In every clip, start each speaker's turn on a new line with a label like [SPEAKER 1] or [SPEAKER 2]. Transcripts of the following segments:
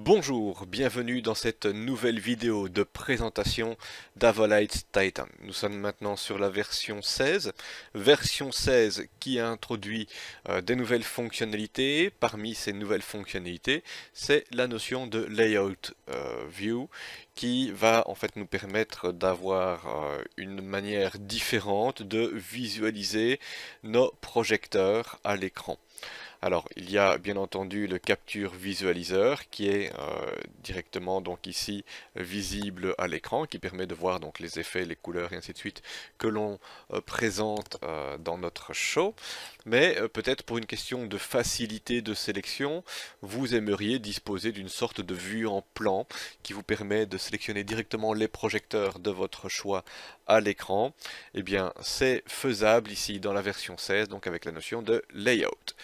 [SPEAKER 1] Bonjour, bienvenue dans cette nouvelle vidéo de présentation d'Avolite Titan. Nous sommes maintenant sur la version 16 qui a introduit des nouvelles fonctionnalités. Parmi ces nouvelles fonctionnalités, c'est la notion de Layout View qui va en fait nous permettre d'avoir une manière différente de visualiser nos projecteurs à l'écran. Alors, il y a bien entendu le Capture Visualizer qui est directement donc ici visible à l'écran, qui permet de voir donc les effets, les couleurs et ainsi de suite que l'on présente dans notre show. Mais peut-être pour une question de facilité de sélection, vous aimeriez disposer d'une sorte de vue en plan qui vous permet de sélectionner directement les projecteurs de votre choix à l'écran. Eh bien, c'est faisable ici dans la version 16, donc avec la notion de layout.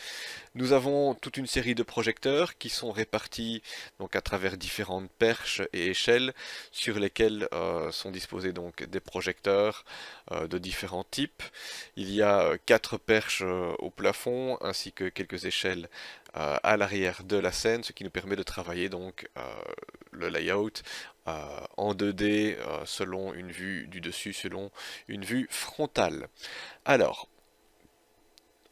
[SPEAKER 1] Nous avons toute une série de projecteurs qui sont répartis donc à travers différentes perches et échelles sur lesquelles sont disposés donc des projecteurs de différents types. Il y a 4 perches au plafond ainsi que quelques échelles à l'arrière de la scène, ce qui nous permet de travailler donc le layout en 2D selon une vue du dessus, selon une vue frontale. Alors,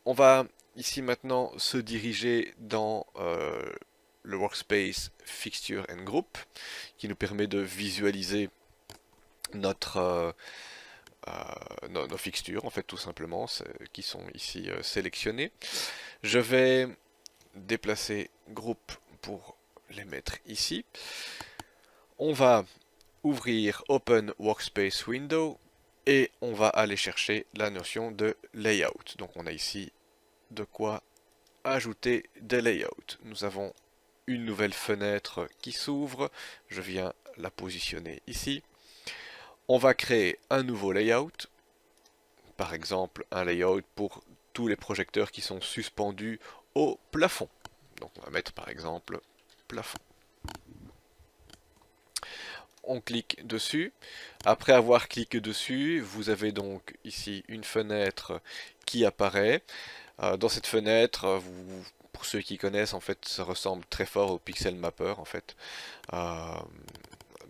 [SPEAKER 1] on va ici maintenant se diriger dans le Workspace Fixture and Group qui nous permet de visualiser notre, nos fixtures en fait tout simplement qui sont ici sélectionnées. Je vais déplacer groupe pour les mettre ici. On va ouvrir Open Workspace Window et on va aller chercher la notion de Layout. Donc on a ici de quoi ajouter des layouts. Nous avons une nouvelle fenêtre qui s'ouvre. Je viens la positionner ici. On va créer un nouveau layout. Par exemple, un layout pour tous les projecteurs qui sont suspendus au plafond. Donc on va mettre par exemple plafond. On clique dessus. Après avoir cliqué dessus, vous avez donc ici une fenêtre qui apparaît. Dans cette fenêtre, pour ceux qui connaissent, en fait, ça ressemble très fort au Pixel Mapper, en fait. Euh,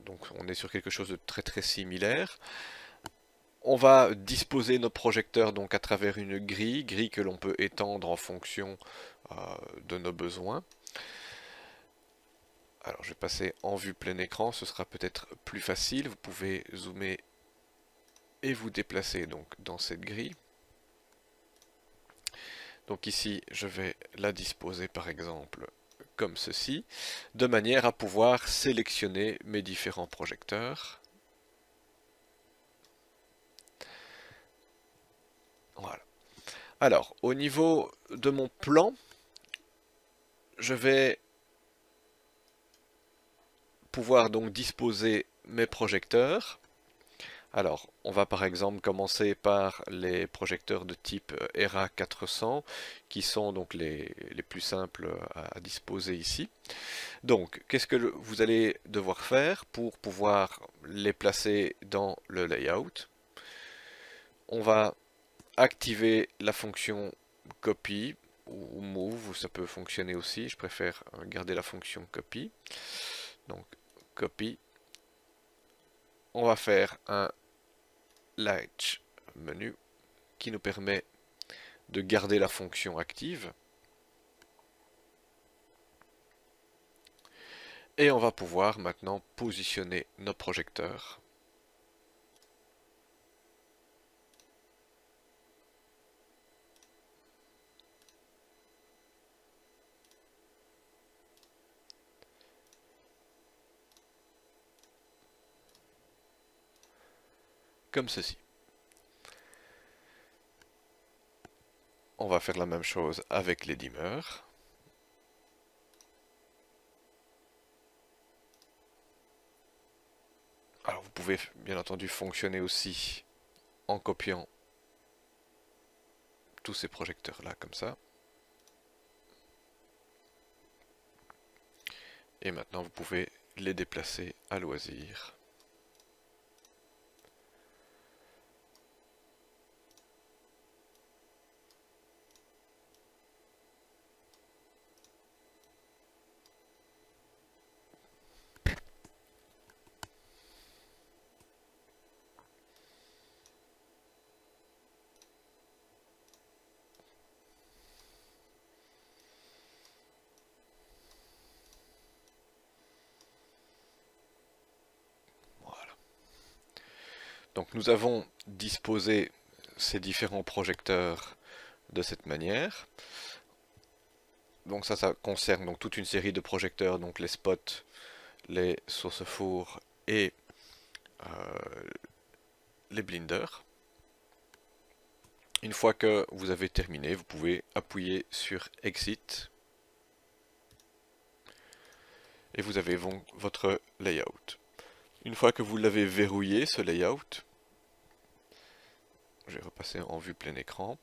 [SPEAKER 1] donc on est sur quelque chose de très très similaire. On va disposer nos projecteurs donc à travers une grille que l'on peut étendre en fonction de nos besoins. Alors je vais passer en vue plein écran, ce sera peut-être plus facile. Vous pouvez zoomer et vous déplacer donc dans cette grille. Donc ici, je vais la disposer par exemple comme ceci, de manière à pouvoir sélectionner mes différents projecteurs. Voilà. Alors, au niveau de mon plan, je vais pouvoir donc disposer mes projecteurs. Alors, on va par exemple commencer par les projecteurs de type ERA 400, qui sont donc les plus simples à disposer ici. Donc, qu'est-ce que vous allez devoir faire pour pouvoir les placer dans le layout? On va activer la fonction copy ou move, ça peut fonctionner aussi. Je préfère garder la fonction copy. Donc, copy. On va faire un latch menu qui nous permet de garder la fonction active. Et on va pouvoir maintenant positionner nos projecteurs. Comme ceci. On va faire la même chose avec les dimmers. Alors vous pouvez bien entendu fonctionner aussi en copiant tous ces projecteurs là comme ça. Et maintenant vous pouvez les déplacer à loisir. Donc nous avons disposé ces différents projecteurs de cette manière. Donc ça concerne donc toute une série de projecteurs, donc les spots, les sources-four et les blenders. Une fois que vous avez terminé, vous pouvez appuyer sur Exit et vous avez votre layout. Une fois que vous l'avez verrouillé, ce layout, je vais repasser en vue plein écran,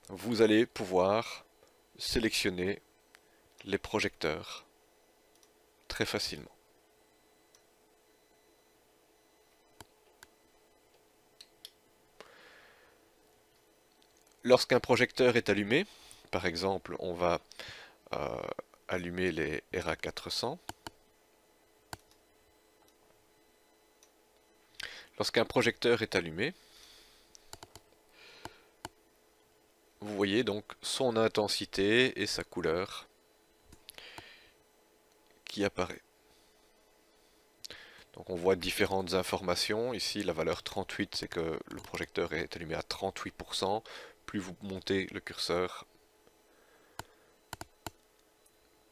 [SPEAKER 1] vous allez pouvoir sélectionner les projecteurs très facilement. Lorsqu'un projecteur est allumé, par exemple, on va allumer les RA400. Lorsqu'un projecteur est allumé, vous voyez donc son intensité et sa couleur qui apparaît. Donc on voit différentes informations. Ici, la valeur 38, c'est que le projecteur est allumé à 38%. Plus vous montez le curseur,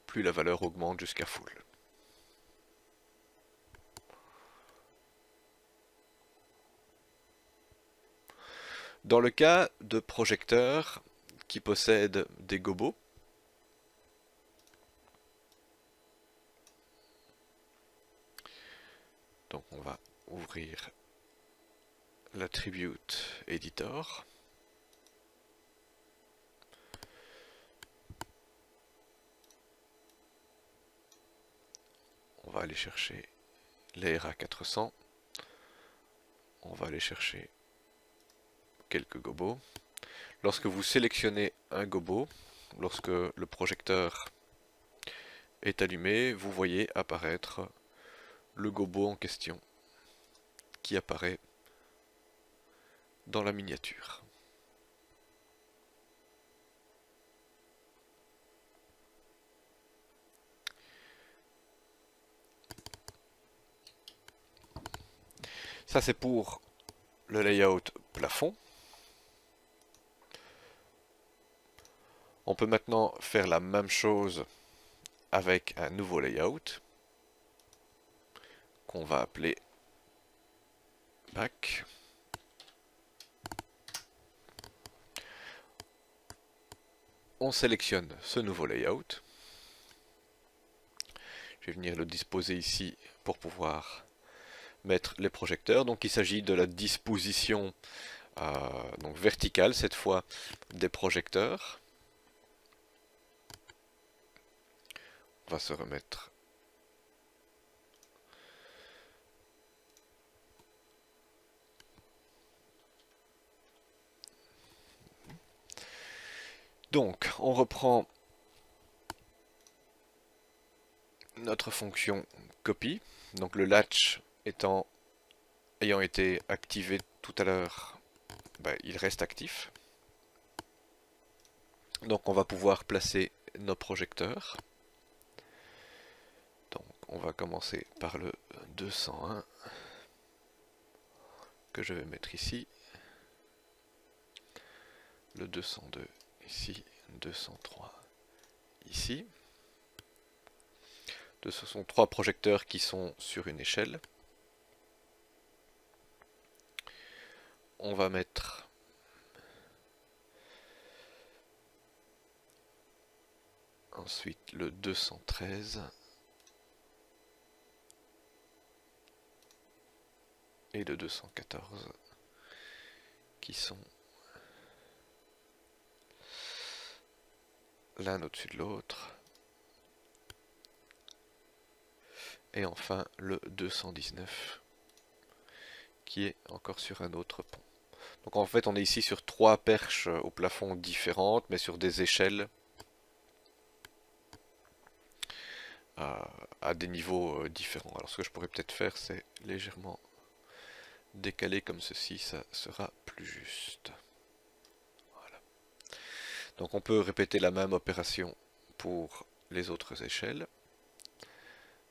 [SPEAKER 1] plus la valeur augmente jusqu'à full. Dans le cas de projecteurs qui possèdent des gobos, donc on va ouvrir l'attribute editor. On va aller chercher les RA400. On va aller chercher quelques gobos. Lorsque vous sélectionnez un gobo, lorsque le projecteur est allumé, vous voyez apparaître le gobo en question qui apparaît dans la miniature. Ça c'est pour le layout plafond. On peut maintenant faire la même chose avec un nouveau layout qu'on va appeler back. On sélectionne ce nouveau layout. Je vais venir le disposer ici pour pouvoir mettre les projecteurs. Donc il s'agit de la disposition donc verticale cette fois des projecteurs. On va se remettre donc on reprend notre fonction copy, donc le latch ayant été activé tout à l'heure, il reste actif. Donc on va pouvoir placer nos projecteurs. Donc on va commencer par le 201 que je vais mettre ici, le 202 ici, 203 ici. Ce sont trois projecteurs qui sont sur une échelle. On va mettre ensuite le 213 et le 214 qui sont l'un au-dessus de l'autre. Et enfin le 219 qui est encore sur un autre pont. Donc en fait on est ici sur trois perches au plafond différentes mais sur des échelles à des niveaux différents. Alors ce que je pourrais peut-être faire c'est légèrement décaler comme ceci, ça sera plus juste. Voilà. Donc on peut répéter la même opération pour les autres échelles.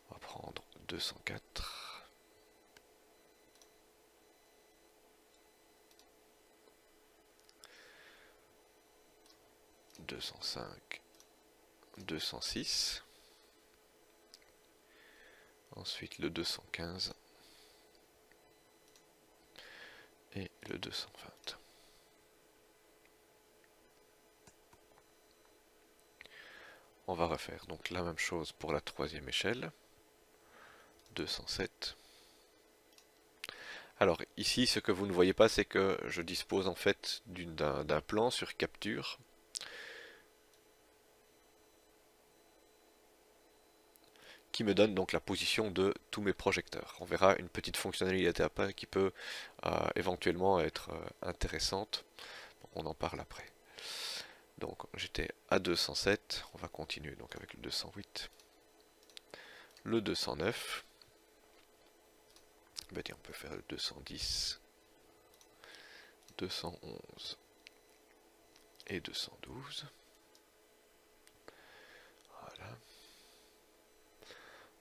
[SPEAKER 1] On va prendre 204. 205, 206, ensuite le 215 et le 220. On va refaire donc la même chose pour la troisième échelle, 207. Alors ici, ce que vous ne voyez pas, c'est que je dispose en fait d'un plan sur capture qui me donne donc la position de tous mes projecteurs. On verra une petite fonctionnalité après qui peut éventuellement être intéressante. On en parle après. Donc j'étais à 207, on va continuer donc avec le 208, le 209, ben tiens, on peut faire le 210, 211 et 212. Voilà.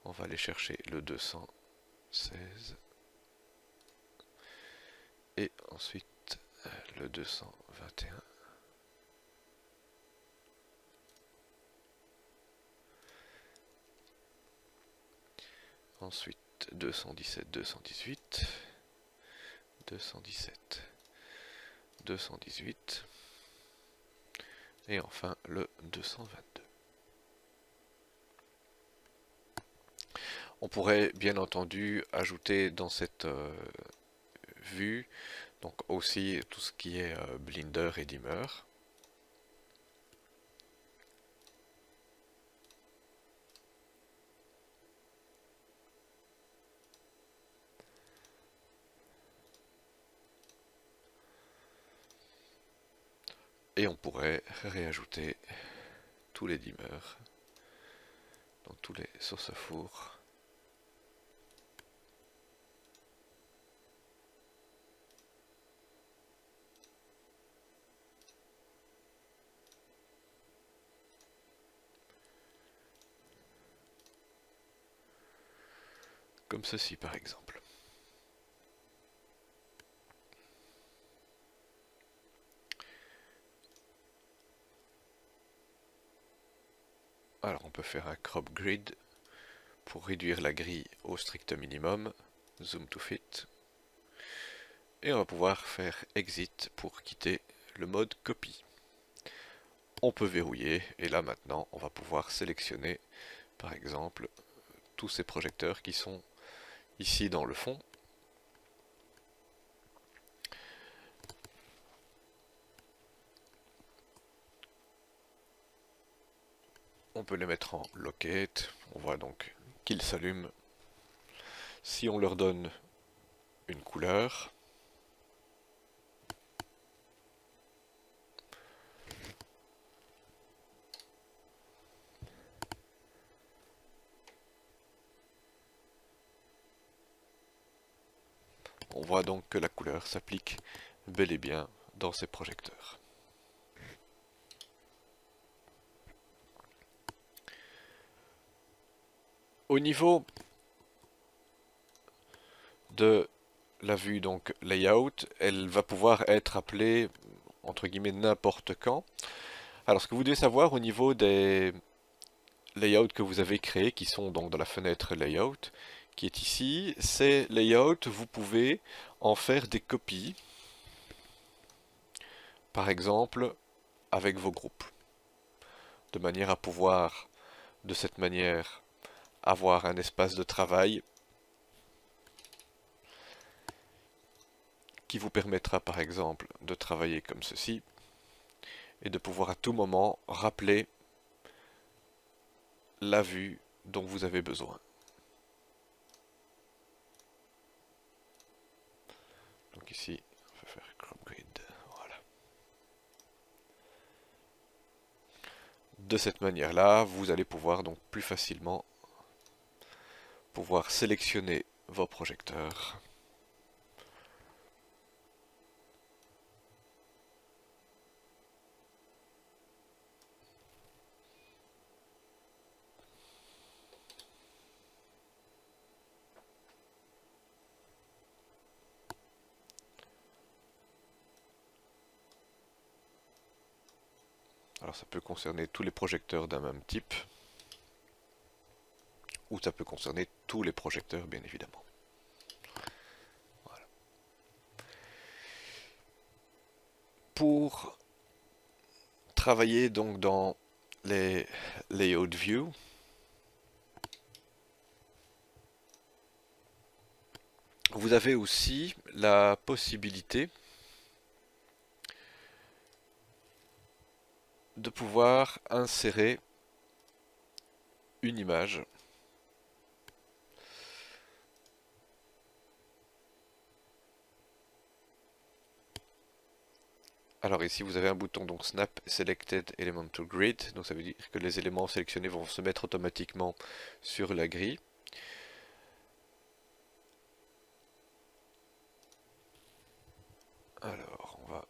[SPEAKER 1] On va aller chercher le 216 et ensuite le 221. Ensuite 217, 218, 217, 218 et enfin le 222. On pourrait bien entendu ajouter dans cette vue donc aussi tout ce qui est blinder et dimmer. Et on pourrait réajouter tous les dimmers, donc tous les sources four. Comme ceci par exemple. Alors on peut faire un crop grid pour réduire la grille au strict minimum, zoom to fit, et on va pouvoir faire exit pour quitter le mode copie. On peut verrouiller, et là maintenant on va pouvoir sélectionner par exemple tous ces projecteurs qui sont ici dans le fond. On peut les mettre en locate, on voit donc qu'ils s'allument. Si on leur donne une couleur, on voit donc que la couleur s'applique bel et bien dans ces projecteurs. Au niveau de la vue donc layout, elle va pouvoir être appelée entre guillemets n'importe quand. Alors ce que vous devez savoir au niveau des layouts que vous avez créés, qui sont donc dans la fenêtre layout, qui est ici, ces layouts, vous pouvez en faire des copies, par exemple avec vos groupes, de manière à pouvoir de cette manière avoir un espace de travail qui vous permettra par exemple de travailler comme ceci et de pouvoir à tout moment rappeler la vue dont vous avez besoin. Donc ici, on va faire crop grid, voilà. De cette manière-là, vous allez pouvoir donc plus facilement pouvoir sélectionner vos projecteurs. Alors ça peut concerner tous les projecteurs d'un même type, ou ça peut concerner tous les projecteurs bien évidemment. Voilà. Pour travailler donc dans les layout view, vous avez aussi la possibilité de pouvoir insérer une image. Alors ici vous avez un bouton donc Snap Selected Element to Grid, donc ça veut dire que les éléments sélectionnés vont se mettre automatiquement sur la grille. Alors on va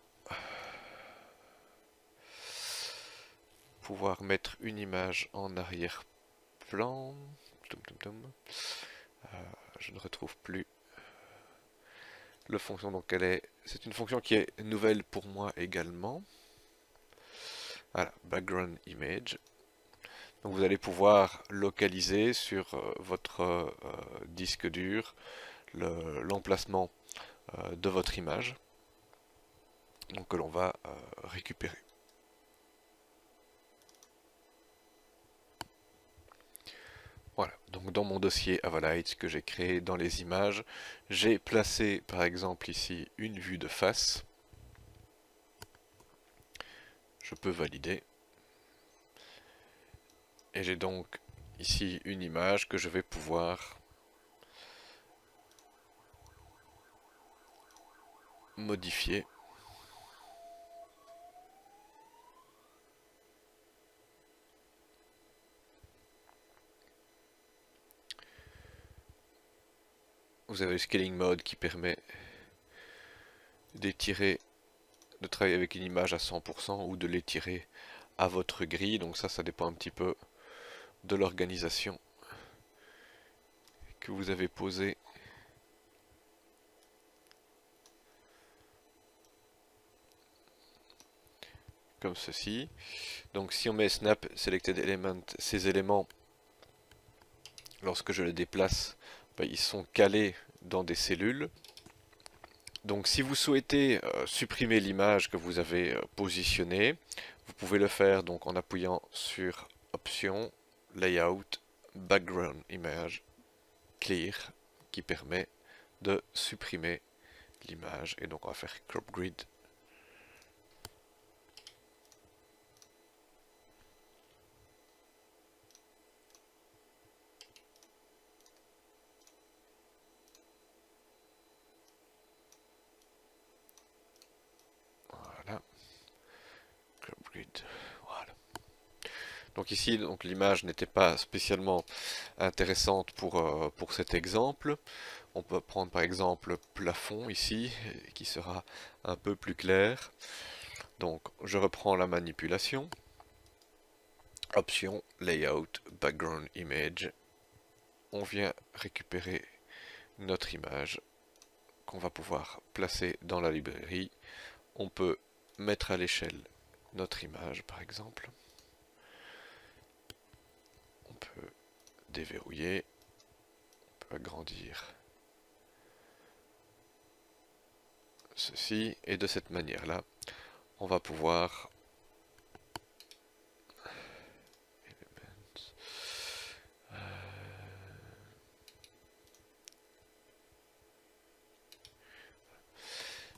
[SPEAKER 1] pouvoir mettre une image en arrière-plan. Je ne retrouve plus la fonction, donc c'est une fonction qui est nouvelle pour moi également. Voilà, background image. Donc vous allez pouvoir localiser sur votre disque dur l'emplacement de votre image, donc que l'on va récupérer. Voilà, donc dans mon dossier Avolites que j'ai créé dans les images, j'ai placé par exemple ici une vue de face. Je peux valider. Et j'ai donc ici une image que je vais pouvoir modifier. Vous avez le scaling mode qui permet d'étirer, de travailler avec une image à 100% ou de l'étirer à votre grille. Donc ça dépend un petit peu de l'organisation que vous avez posée. Comme ceci. Donc si on met Snap Selected Element, ces éléments, lorsque je les déplace, ils sont calés dans des cellules. Donc si vous souhaitez supprimer l'image que vous avez positionnée, vous pouvez le faire donc en appuyant sur Option, Layout, Background Image, Clear, qui permet de supprimer l'image. Et donc on va faire Crop Grid. Voilà. Crop Grid. Voilà. Donc ici, donc l'image n'était pas spécialement intéressante pour cet exemple. On peut prendre par exemple plafond ici, qui sera un peu plus clair. Donc je reprends la manipulation. Option, Layout, Background Image. On vient récupérer notre image qu'on va pouvoir placer dans la librairie. On peut mettre à l'échelle notre image par exemple. On peut déverrouiller, on peut agrandir ceci, et de cette manière-là, on va pouvoir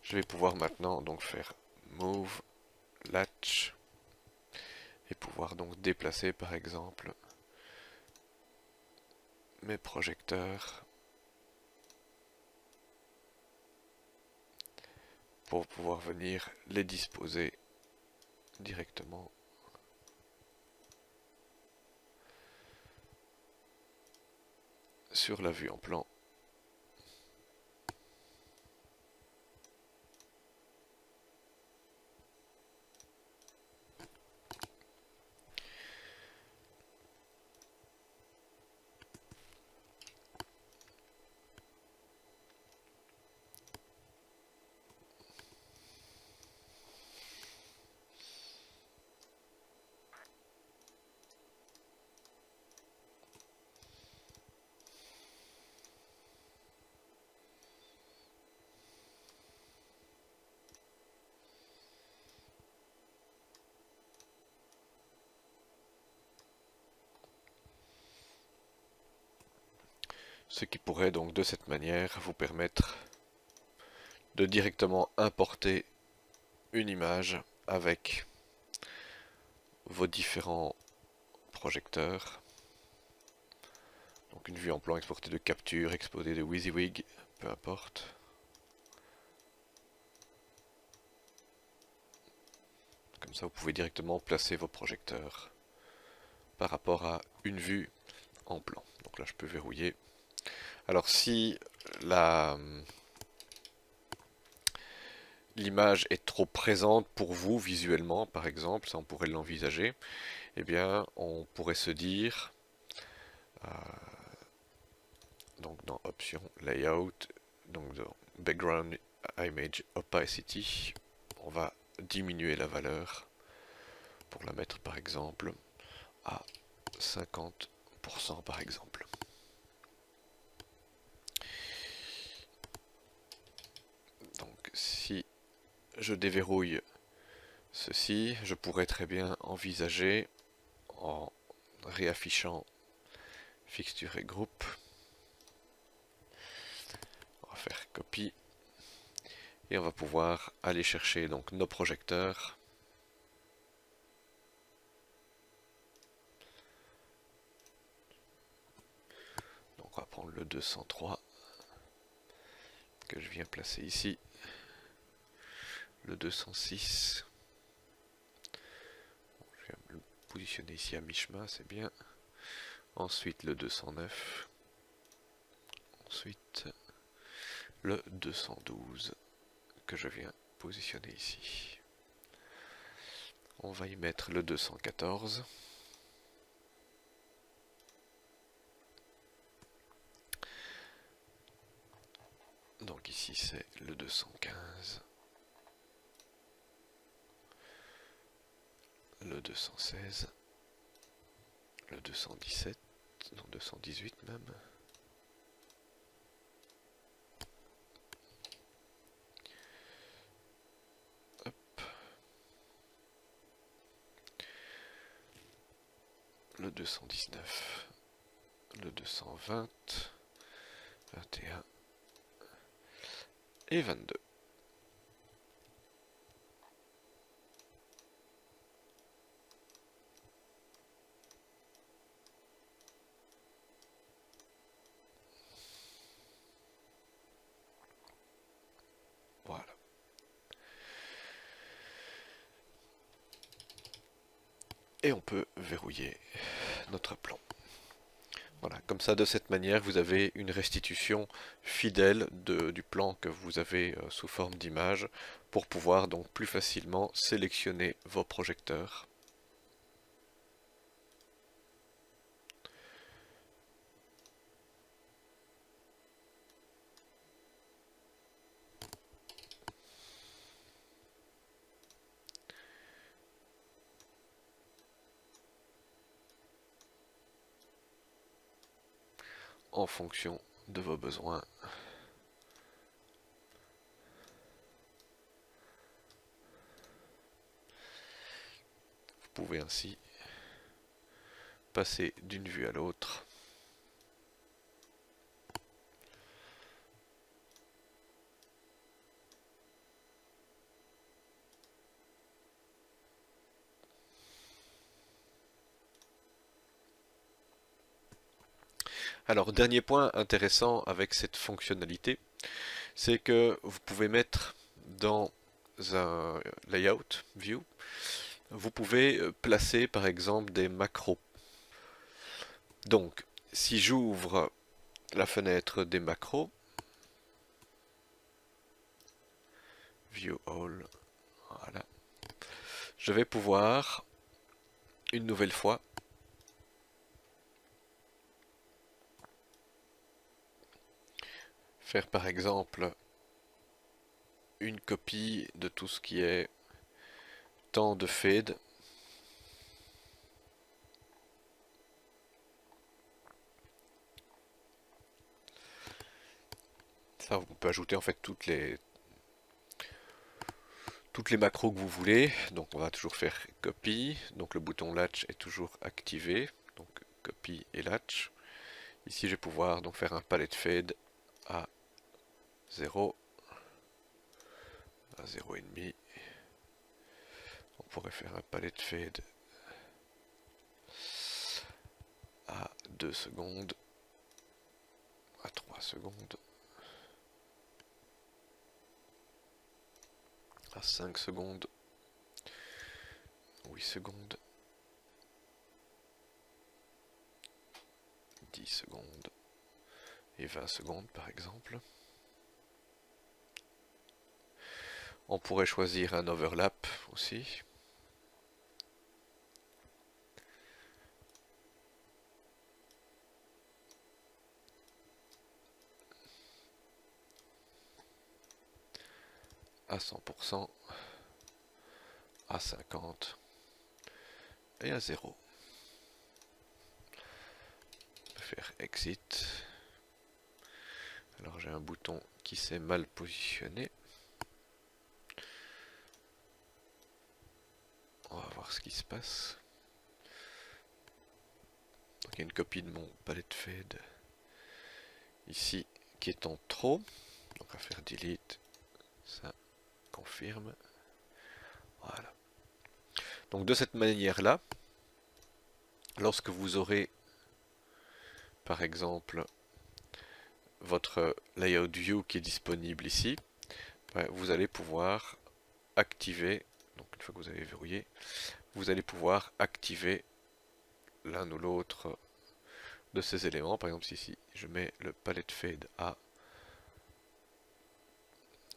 [SPEAKER 1] je vais pouvoir maintenant donc faire Move, Latch, et pouvoir donc déplacer par exemple mes projecteurs pour pouvoir venir les disposer directement sur la vue en plan. Ce qui pourrait donc de cette manière vous permettre de directement importer une image avec vos différents projecteurs. Donc une vue en plan exportée de capture, exposée de WYSIWYG, peu importe. Comme ça vous pouvez directement placer vos projecteurs par rapport à une vue en plan. Donc là je peux verrouiller. Alors si l'image est trop présente pour vous visuellement, par exemple, ça on pourrait l'envisager, eh bien on pourrait se dire, donc dans Options, Layout, donc dans Background Image Opacity, on va diminuer la valeur pour la mettre par exemple à 50% par exemple. Donc si je déverrouille ceci, je pourrais très bien envisager en réaffichant fixture et groupe. On va faire copie et on va pouvoir aller chercher donc nos projecteurs. Donc on va prendre le 203 que je viens placer ici, le 206. Je vais le positionner ici à mi-chemin, c'est bien. Ensuite le 209. Ensuite le 212 que je viens positionner ici. On va y mettre le 214. Donc ici c'est le 215. Le 216. Le 217. Non, 218 même. Le 219, le 220, 21 et 22. Voilà. Et on peut verrouiller notre plan. Voilà, comme ça, de cette manière, vous avez une restitution fidèle du plan que vous avez sous forme d'image pour pouvoir donc plus facilement sélectionner vos projecteurs. En fonction de vos besoins. Vous pouvez ainsi passer d'une vue à l'autre. Alors, dernier point intéressant avec cette fonctionnalité, c'est que vous pouvez mettre dans un layout view, vous pouvez placer par exemple des macros. Donc, si j'ouvre la fenêtre des macros, view all, voilà, je vais pouvoir une nouvelle fois faire par exemple une copie de tout ce qui est temps de fade. Ça, on peut ajouter en fait toutes les macros que vous voulez. Donc on va toujours faire copy. Donc le bouton latch est toujours activé. Donc copy et latch. Ici je vais pouvoir donc faire un palette fade à 0, à 0,5. On pourrait faire un palette fade à 2 secondes, à 3 secondes, à 5 secondes, 8 secondes, 10 secondes et 20 secondes par exemple. On pourrait choisir un overlap aussi. À 100%, à 50% et à 0. On peut faire exit. Alors j'ai un bouton qui s'est mal positionné. On va voir ce qui se passe. Donc il y a une copie de mon palette fade ici qui est en trop. Donc on va faire delete. Ça confirme. Voilà. Donc de cette manière-là, lorsque vous aurez par exemple votre layout view qui est disponible ici, vous allez pouvoir activer, donc une fois que vous avez verrouillé, vous allez pouvoir activer l'un ou l'autre de ces éléments. Par exemple ici je mets le palette fade à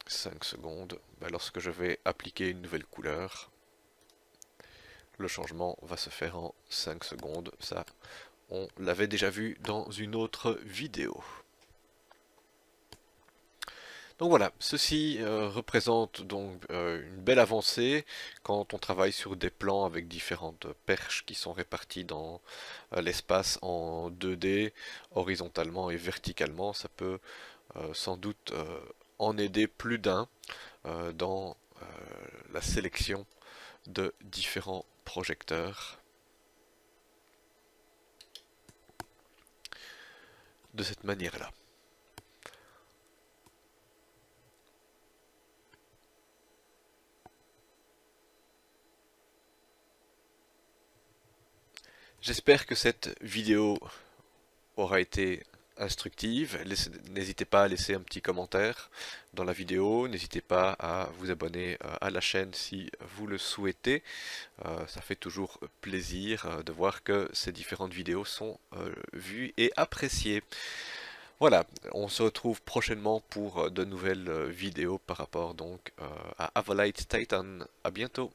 [SPEAKER 1] 5 secondes, lorsque je vais appliquer une nouvelle couleur, le changement va se faire en 5 secondes. Ça, on l'avait déjà vu dans une autre vidéo. Donc voilà, ceci représente donc une belle avancée quand on travaille sur des plans avec différentes perches qui sont réparties dans l'espace en 2D, horizontalement et verticalement. Ça peut sans doute en aider plus d'un dans la sélection de différents projecteurs. De cette manière-là. J'espère que cette vidéo aura été instructive. N'hésitez pas à laisser un petit commentaire dans la vidéo. N'hésitez pas à vous abonner à la chaîne si vous le souhaitez. Ça fait toujours plaisir de voir que ces différentes vidéos sont vues et appréciées. Voilà, on se retrouve prochainement pour de nouvelles vidéos par rapport donc à Avolite Titan. À bientôt.